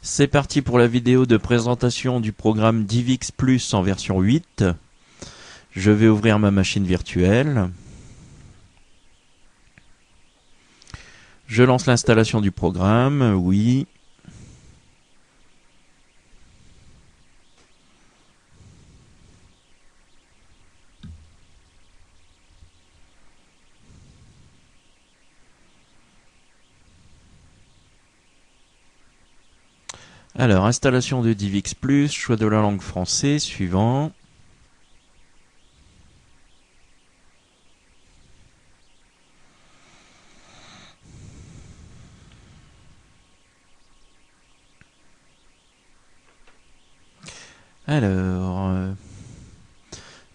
C'est parti pour la vidéo de présentation du programme DivX Plus en version 8. Je vais ouvrir ma machine virtuelle. Je lance l'installation du programme, oui. Alors, installation de DivX Plus, choix de la langue français, suivant. Alors,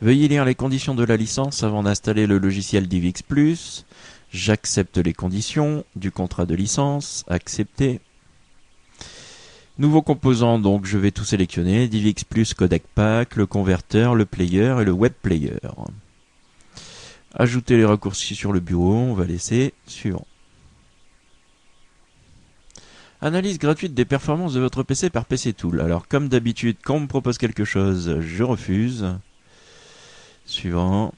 veuillez lire les conditions de la licence avant d'installer le logiciel DivX Plus. J'accepte les conditions du contrat de licence, accepter. Nouveau composant, donc je vais tout sélectionner, DivX Plus Codec Pack, le converteur, le player et le web player. Ajouter les raccourcis sur le bureau, on va laisser, suivant. Analyse gratuite des performances de votre PC par PC Tool. Alors comme d'habitude, quand on me propose quelque chose, je refuse. Suivant.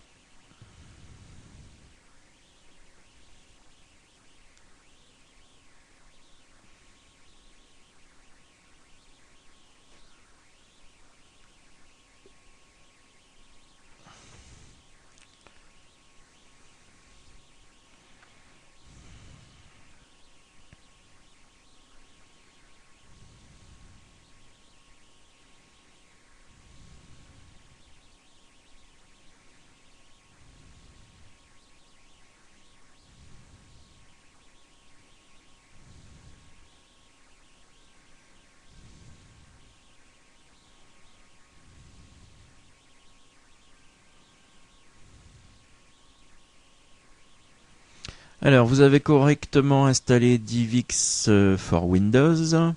Alors, vous avez correctement installé DivX for Windows.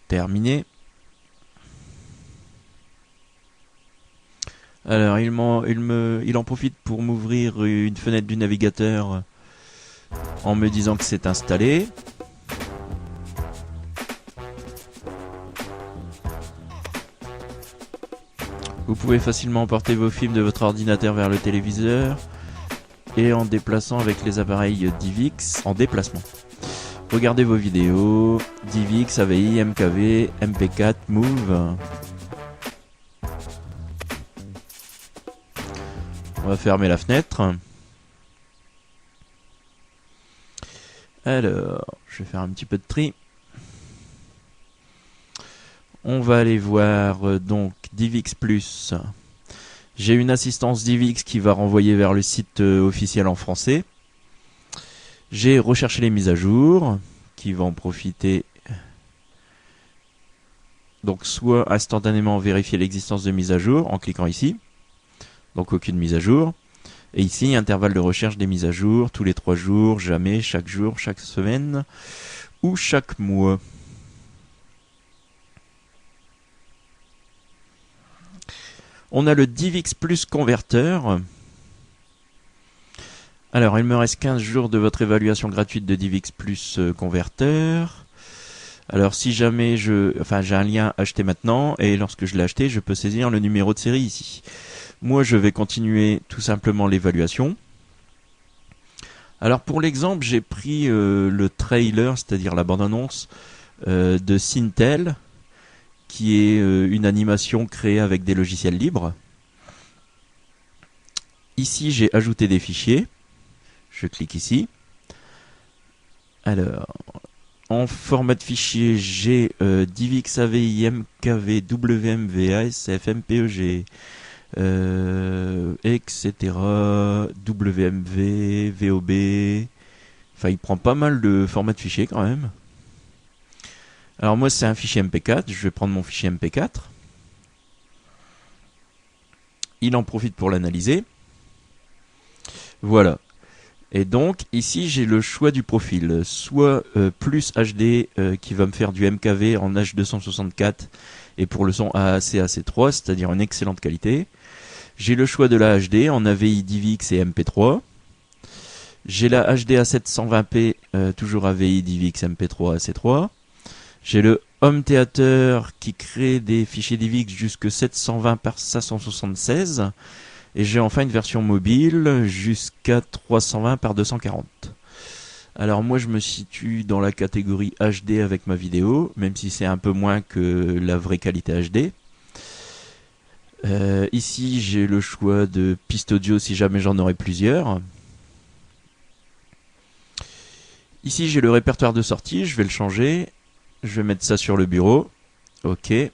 Terminé. Alors, il en profite pour m'ouvrir une fenêtre du navigateur en me disant que c'est installé. Vous pouvez facilement emporter vos films de votre ordinateur vers le téléviseur et en déplaçant avec les appareils DivX en déplacement. Regardez vos vidéos, DivX, AVI, MKV, MP4, Move. On va fermer la fenêtre. Alors, je vais faire un petit peu de tri. On va aller voir donc DivX Plus. J'ai une assistance DivX qui va renvoyer vers le site officiel en français. J'ai recherché les mises à jour qui vont en profiter. Donc soit instantanément vérifier l'existence de mises à jour en cliquant ici. Donc aucune mise à jour. Et ici, intervalle de recherche des mises à jour tous les 3 jours, jamais, chaque jour, chaque semaine ou chaque mois. On a le DivX Plus converteur. Alors, il me reste 15 jours de votre évaluation gratuite de DivX Plus converteur. Alors, si jamais j'ai un lien acheter maintenant, et lorsque je l'ai acheté, je peux saisir le numéro de série ici. Moi, je vais continuer tout simplement l'évaluation. Alors, pour l'exemple, j'ai pris le trailer, c'est-à-dire la bande-annonce de Sintel, qui est une animation créée avec des logiciels libres. Ici, j'ai ajouté des fichiers. Je clique ici. Alors, en format de fichier, j'ai DivX, AVI, MKV, WMV, ASF, MPEG, etc. WMV, VOB. Enfin, il prend pas mal de formats de fichiers quand même. Alors moi c'est un fichier MP4, je vais prendre mon fichier MP4. Il en profite pour l'analyser. Voilà. Et donc ici j'ai le choix du profil. Soit plus HD qui va me faire du MKV en H264 et pour le son AAC AC3, c'est-à-dire une excellente qualité. J'ai le choix de la HD en AVI, DivX et MP3. J'ai la HD à 720p, toujours AVI, DivX, MP3, AC3. J'ai le Home Theater qui crée des fichiers DivX jusque 720 par 576. Et j'ai enfin une version mobile jusqu'à 320 par 240. Alors moi je me situe dans la catégorie HD avec ma vidéo, même si c'est un peu moins que la vraie qualité HD. Ici j'ai le choix de piste audio si jamais j'en aurais plusieurs. Ici j'ai le répertoire de sortie, je vais le changer. Je vais mettre ça sur le bureau. OK. Et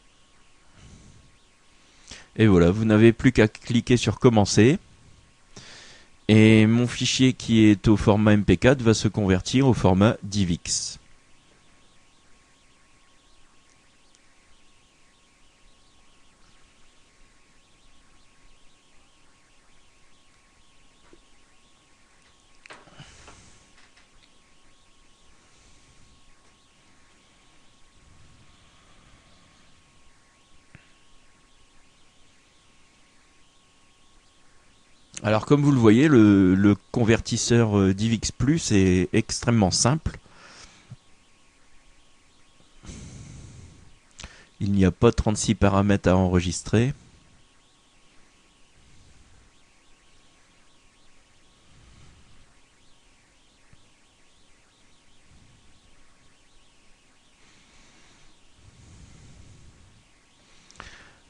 voilà, vous n'avez plus qu'à cliquer sur commencer. Et mon fichier qui est au format MP4 va se convertir au format DivX. Alors comme vous le voyez, le convertisseur DivX Plus est extrêmement simple. Il n'y a pas 36 paramètres à enregistrer.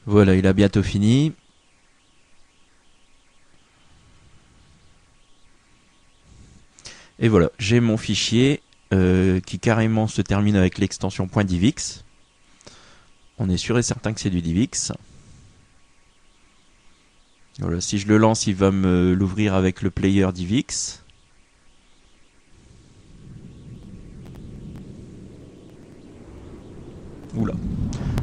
Voilà, il a bientôt fini. Et voilà, j'ai mon fichier qui carrément se termine avec l'extension .divx. On est sûr et certain que c'est du DivX. Voilà, si je le lance, il va me l'ouvrir avec le player DivX. Oula,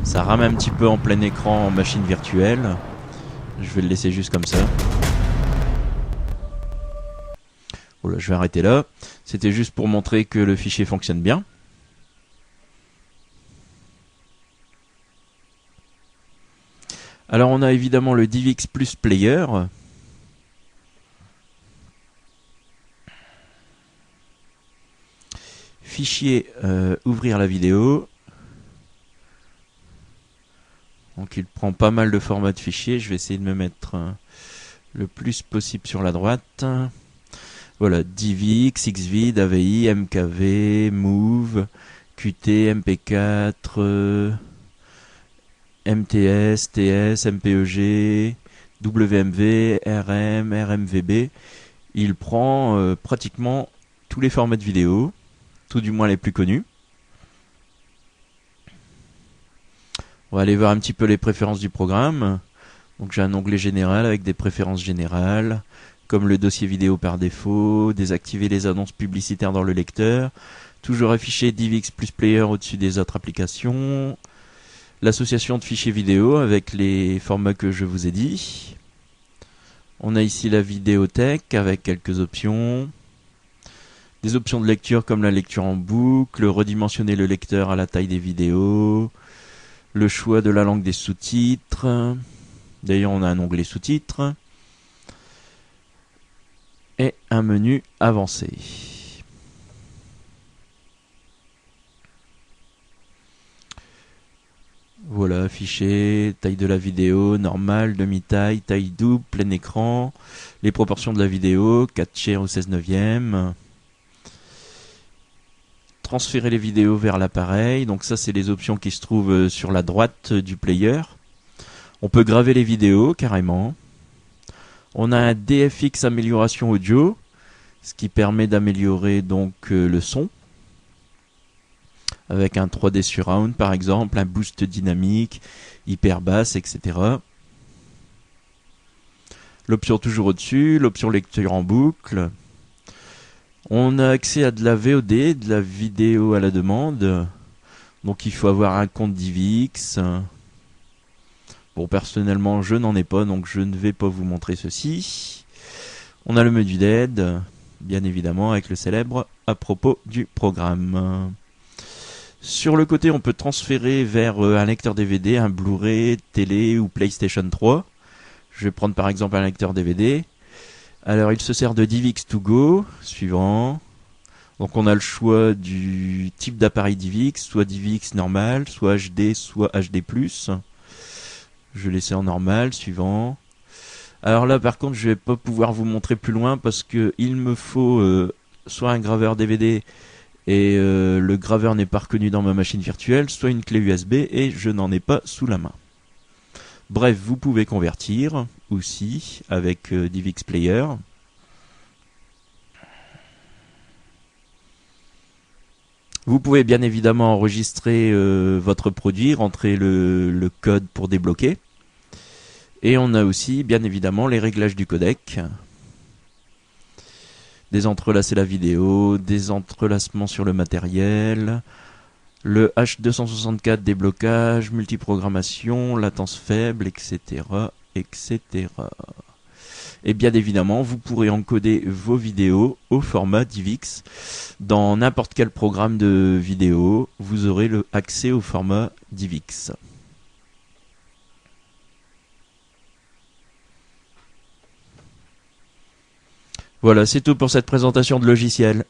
ça rame un petit peu en plein écran en machine virtuelle. Je vais le laisser juste comme ça. Voilà, je vais arrêter là. C'était juste pour montrer que le fichier fonctionne bien. Alors on a évidemment le DivX Plus Player. Fichier, ouvrir la vidéo. Donc il prend pas mal de formats de fichiers. Je vais essayer de me mettre le plus possible sur la droite. Voilà, DivX, XVID, AVI, MKV, Move, Qt, MP4, MTS, TS, MPEG, WMV, RM, RMVB. Il prend pratiquement tous les formats de vidéo, tout du moins les plus connus. On va aller voir un petit peu les préférences du programme. Donc j'ai un onglet général avec des préférences générales, comme le dossier vidéo par défaut, désactiver les annonces publicitaires dans le lecteur, toujours afficher DivX Plus Player au-dessus des autres applications, l'association de fichiers vidéo avec les formats que je vous ai dit. On a ici la vidéothèque avec quelques options, des options de lecture comme la lecture en boucle, redimensionner le lecteur à la taille des vidéos, le choix de la langue des sous-titres. D'ailleurs on a un onglet sous-titres. Et un menu avancé. Voilà, affiché, taille de la vidéo, normale, demi-taille, taille double, plein écran, les proportions de la vidéo, 4 tiers ou 16 neuvième. Transférer les vidéos vers l'appareil, donc ça c'est les options qui se trouvent sur la droite du player. On peut graver les vidéos carrément. On a un DFX amélioration audio, ce qui permet d'améliorer donc le son avec un 3D surround par exemple, un boost dynamique, hyper basse, etc. L'option toujours au-dessus, l'option lecture en boucle. On a accès à de la VOD, de la vidéo à la demande. Donc il faut avoir un compte DivX. Bon, personnellement, je n'en ai pas, donc je ne vais pas vous montrer ceci. On a le menu d'aide, bien évidemment, avec le célèbre à propos du programme. Sur le côté, on peut transférer vers un lecteur DVD, un Blu-ray, télé ou PlayStation 3. Je vais prendre par exemple un lecteur DVD. Alors, il se sert de DivX to go, suivant. Donc on a le choix du type d'appareil DivX, soit DivX normal, soit HD, soit HD+. Je vais laisser en normal, suivant. Alors là par contre je vais pas pouvoir vous montrer plus loin parce que il me faut soit un graveur DVD et le graveur n'est pas reconnu dans ma machine virtuelle, soit une clé USB et je n'en ai pas sous la main. Bref, vous pouvez convertir aussi avec DivX Player. Vous pouvez bien évidemment enregistrer votre produit, rentrer le code pour débloquer. Et on a aussi bien évidemment les réglages du codec. Désentrelacer la vidéo, des entrelacements sur le matériel, le H264 déblocage, multiprogrammation, latence faible, etc., etc. Et bien évidemment, vous pourrez encoder vos vidéos au format DivX. Dans n'importe quel programme de vidéo, vous aurez accès au format DivX. Voilà, c'est tout pour cette présentation de logiciel.